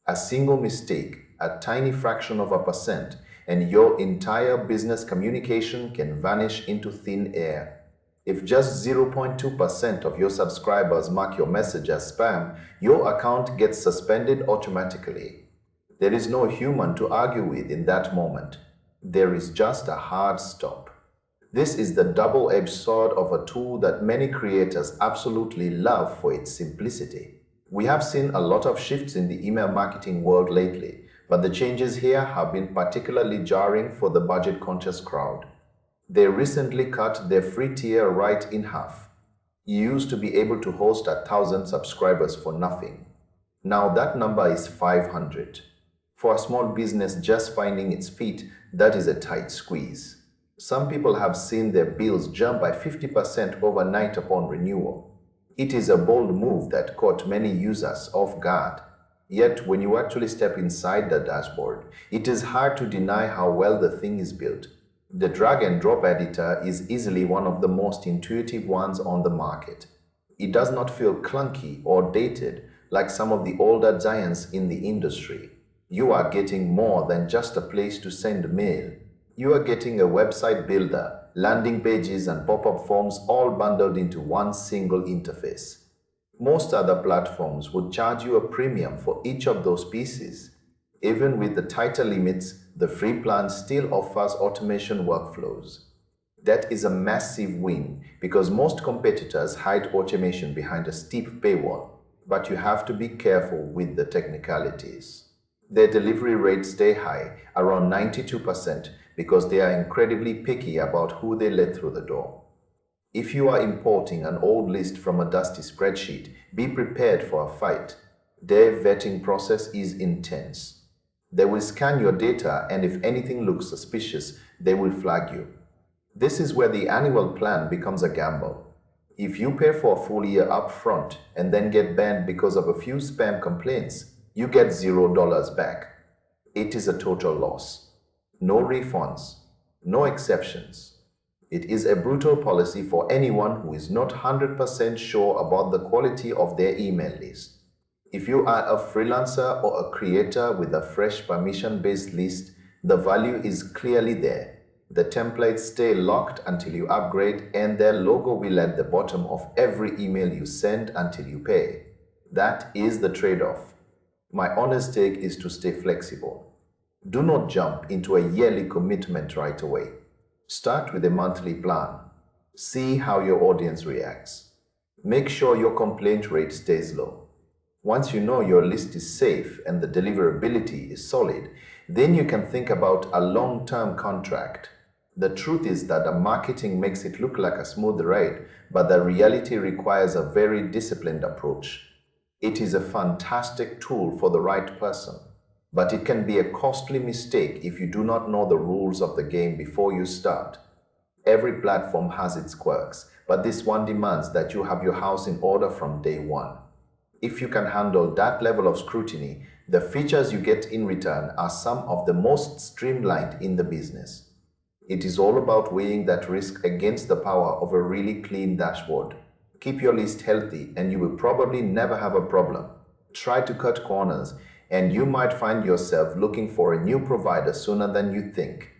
A single mistake, a tiny fraction of a percent, and your entire business communication can vanish into thin air. If just 0.2% of your subscribers mark your message as spam, your account gets suspended automatically. There is no human to argue with in that moment. There is just a hard stop. This is the double-edged sword of a tool that many creators absolutely love for its simplicity. We have seen a lot of shifts in the email marketing world lately, but the changes here have been particularly jarring for the budget-conscious crowd. They recently cut their free tier right in half. You used to be able to host 1,000 subscribers for nothing. Now that number is 500. For a small business just finding its feet, that is a tight squeeze. Some people have seen their bills jump by 50% overnight upon renewal. It is a bold move that caught many users off guard. Yet, when you actually step inside the dashboard, it is hard to deny how well the thing is built. The drag and drop editor is easily one of the most intuitive ones on the market. It does not feel clunky or dated like some of the older giants in the industry. You are getting more than just a place to send mail. You are getting a website builder, landing pages, and pop-up forms all bundled into one single interface. Most other platforms would charge you a premium for each of those pieces. Even with the tighter limits, the free plan still offers automation workflows. That is a massive win because most competitors hide automation behind a steep paywall, but you have to be careful with the technicalities. Their delivery rates stay high, around 92%, because they are incredibly picky about who they let through the door. If you are importing an old list from a dusty spreadsheet, be prepared for a fight. Their vetting process is intense. They will scan your data, and if anything looks suspicious, they will flag you. This is where the annual plan becomes a gamble. If you pay for a full year upfront and then get banned because of a few spam complaints, you get $0 back. It is a total loss. No refunds, no exceptions. It is a brutal policy for anyone who is not 100% sure about the quality of their email list. If you are a freelancer or a creator with a fresh permission-based list, the value is clearly there. The templates stay locked until you upgrade, and their logo will at the bottom of every email you send until you pay. That is the trade-off. My honest take is to stay flexible. Do not jump into a yearly commitment right away. Start with a monthly plan. See how your audience reacts. Make sure your complaint rate stays low. Once you know your list is safe and the deliverability is solid, then you can think about a long-term contract. The truth is that the marketing makes it look like a smooth ride, but the reality requires a very disciplined approach. It is a fantastic tool for the right person, but it can be a costly mistake if you do not know the rules of the game before you start. Every platform has its quirks, but this one demands that you have your house in order from day one. If you can handle that level of scrutiny, the features you get in return are some of the most streamlined in the business. It is all about weighing that risk against the power of a really clean dashboard. Keep your list healthy and you will probably never have a problem. Try to cut corners and you might find yourself looking for a new provider sooner than you think.